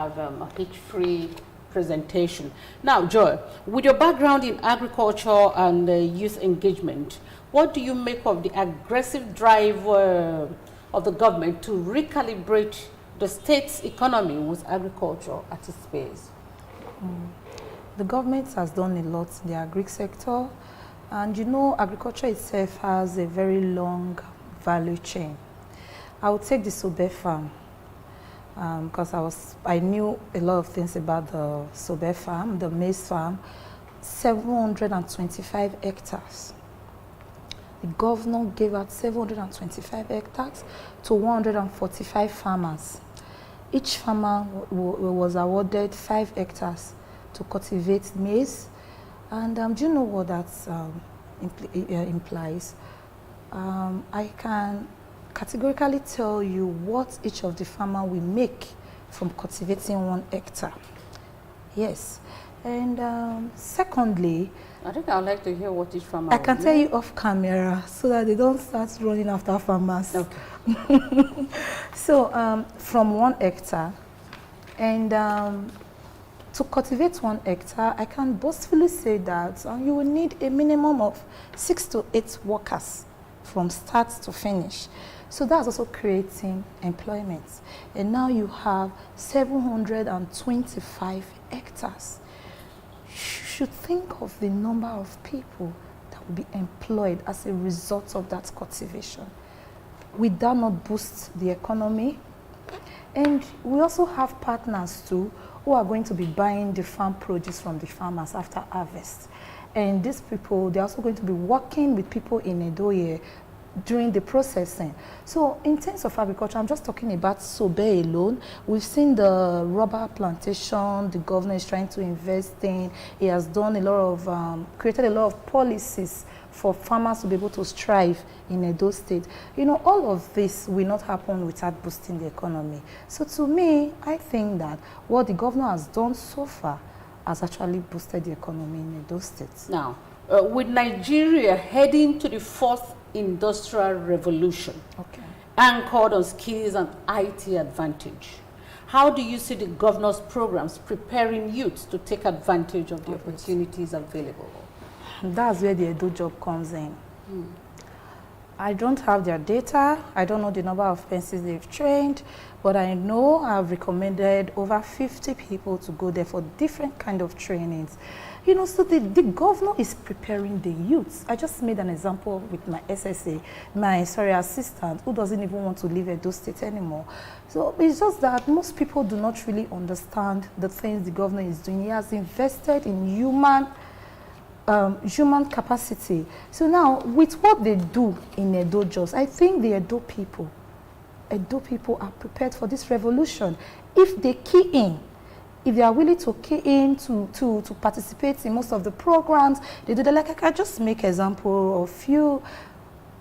have a hitch-free presentation. Now, Joy, with your background in agriculture and youth engagement, what do you make of the aggressive drive of the government to recalibrate the state's economy with agriculture at its base? The government has done a lot in the agri sector, and you know, agriculture itself has a very long value chain. I will take the Sobe farm because I knew a lot of things about the Sobe farm, the maize farm, 725 hectares. The governor gave out 725 hectares to 145 farmers. Each farmer was awarded 5 hectares to cultivate maize. And do you know what that implies? I can categorically tell you what each of the farmer will make from cultivating 1 hectare. Yes. And secondly, I think I'd like to hear what each farmer I can tell you off camera so that they don't start running after farmers. Okay. So from 1 hectare, and to cultivate 1 hectare, I can boastfully say that you will need a minimum of 6 to 8 workers from start to finish. So that's also creating employment. And now you have 725 hectares. You should think of the number of people that will be employed as a result of that cultivation. Will that not boost the economy? And we also have partners too who are going to be buying the farm produce from the farmers after harvest. And these people, they're also going to be working with people in Edoye during the processing. So in terms of agriculture, I'm just talking about Sobe alone. We've seen the rubber plantation the governor is trying to invest in. He has done a lot of, created a lot of policies for farmers to be able to strive in Edo State. You know, all of this will not happen without boosting the economy. So to me, I think that what the governor has done so far has actually boosted the economy in Edo State. Now, with Nigeria heading to the 4th industrial revolution, okay, anchored on skills and IT advantage, how do you see the governor's programs preparing youths to take advantage of the opportunities available? That's where the Edo job comes in. I don't have their data. I don't know the number of persons they've trained, but I know I've recommended over 50 people to go there for different kind of trainings. You know, so the governor is preparing the youths. I just made an example with my SSA, my assistant, who doesn't even want to leave Edo State anymore. So it's just that most people do not really understand the things the governor is doing. He has invested in human capacity. So now, with what they do in Edo jobs, I think the Edo people are prepared for this revolution. If they key in, if they are willing to key in to participate in most of the programs, they do that. Like I can just make example of few.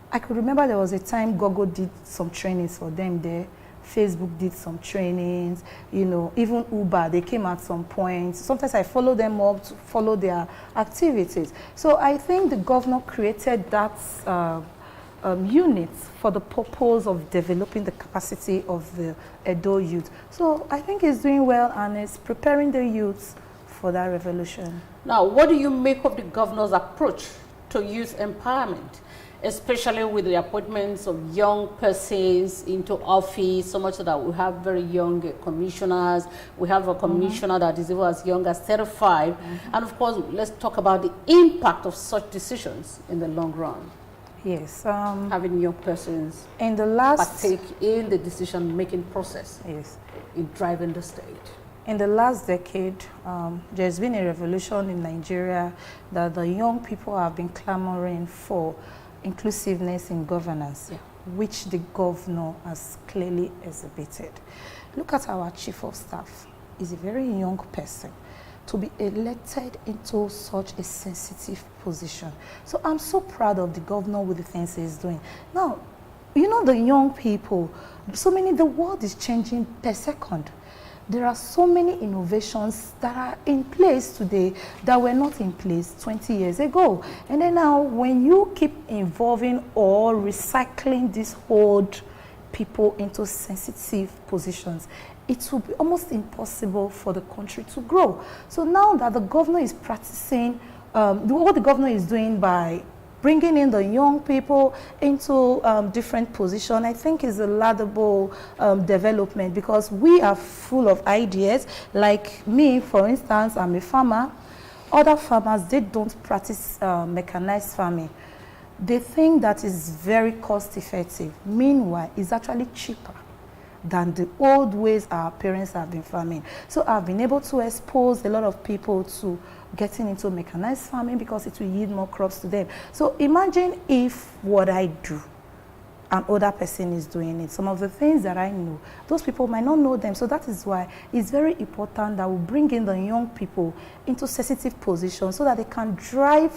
I could remember there was a time Gogo did some trainings for them there. Facebook did some trainings, you know, even Uber, they came at some point. Sometimes I follow them up to follow their activities. So I think the governor created that unit for the purpose of developing the capacity of the Edo youth. So I think he's doing well and is preparing the youth for that revolution. Now, what do you make of the governor's approach to youth empowerment, especially with the appointments of young persons into office, so much so that we have very young commissioners. We have a commissioner that is even as young as 35. And of course, let's talk about the impact of such decisions in the long run. Yes. Having young persons in the last partake in the decision-making process. Yes. In driving the state. In the last decade, there's been a revolution in Nigeria that the young people have been clamoring for inclusiveness in governance, which the governor has clearly exhibited. Look at our chief of staff. He's a very young person to be elected into such a sensitive position. So I'm so proud of the governor with the things he's doing. Now, you know, the young people, the world is changing per second. There are so many innovations that are in place today that were not in place 20 years ago. And then now, when you keep involving or recycling these old people into sensitive positions, it will be almost impossible for the country to grow. So now that the governor is practicing, what the governor is doing by bringing in the young people into different positions, I think is a laudable development, because we are full of ideas. Like me, for instance, I'm a farmer. Other farmers, they don't practice mechanized farming. They think that is very cost effective. Meanwhile, it's actually cheaper than the old ways our parents have been farming. So I've been able to expose a lot of people to getting into mechanized farming because it will yield more crops to them. So imagine if what I do, an older person is doing it. Some of the things that I know, those people might not know them. So that is why it's very important that we bring in the young people into sensitive positions so that they can drive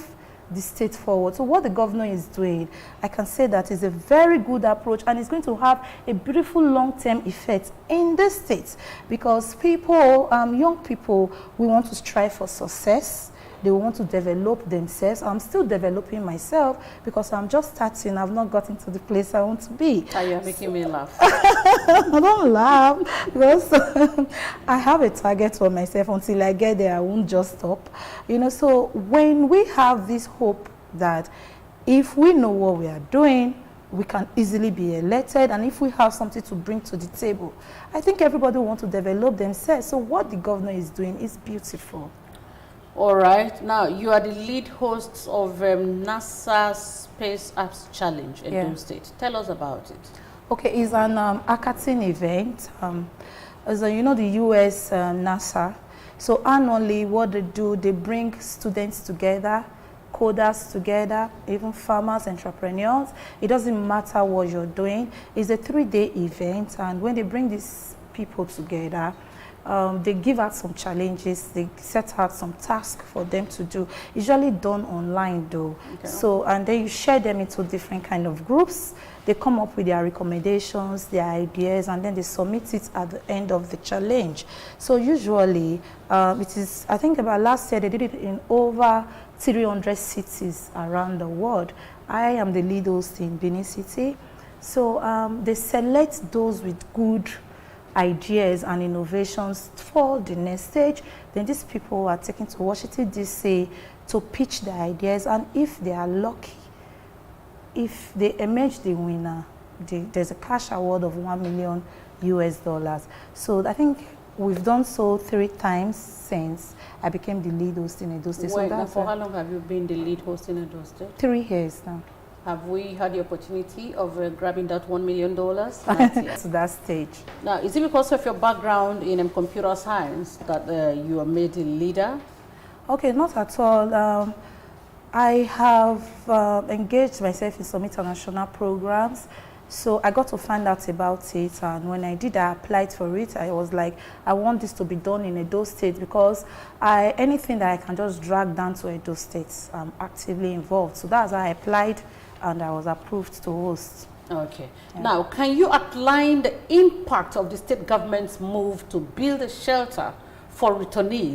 the state forward. So what the governor is doing, I can say that is a very good approach, and it's going to have a beautiful long-term effect in the state, because people, young people, we want to strive for success. They want to develop themselves. I'm still developing myself because I'm just starting. I've not gotten to the place I want to be. You're making me laugh. I don't laugh because I have a target for myself. Until I get there, I won't just stop. You know, so when we have this hope that if we know what we are doing, we can easily be elected, and if we have something to bring to the table, I think everybody wants to develop themselves. So what the governor is doing is beautiful. All right. Now, you are the lead hosts of NASA Space Apps Challenge in Edo State. Tell us about it. Okay, it's an hackathon event. As you know, the US NASA. So annually, what they do, they bring students together, coders together, even farmers, entrepreneurs. It doesn't matter what you're doing. It's a 3-day event, and when they bring these people together, they give out some challenges, they set out some tasks for them to do, usually done online though. Okay. So, and then you share them into different kind of groups. They come up with their recommendations, their ideas, and then they submit it at the end of the challenge. So usually, it is, I think about last year, they did it in over 300 cities around the world. I am the lead host in Benin City. So they select those with good ideas and innovations for the next stage. Then these people are taken to Washington, D.C. to pitch their ideas, and if they are lucky, if they emerge the winner, there's a cash award of $1 million US. So I think we've done so 3 times since I became the lead host in Edo State. Wait, so for how long have you been the lead host in Edo State? 3 years now. Have we had the opportunity of grabbing that $1 million? To that stage. Now, is it because of your background in computer science that you are made a leader? Okay, not at all. I have engaged myself in some international programs, so I got to find out about it, and when I did, I applied for it. I was like, I want this to be done in Edo State, because anything that I can just drag down to Edo State, I'm actively involved. So that's how I applied, and I was approved to host. Okay. Yeah. Now, can you outline the impact of the state government's move to build a shelter for returnees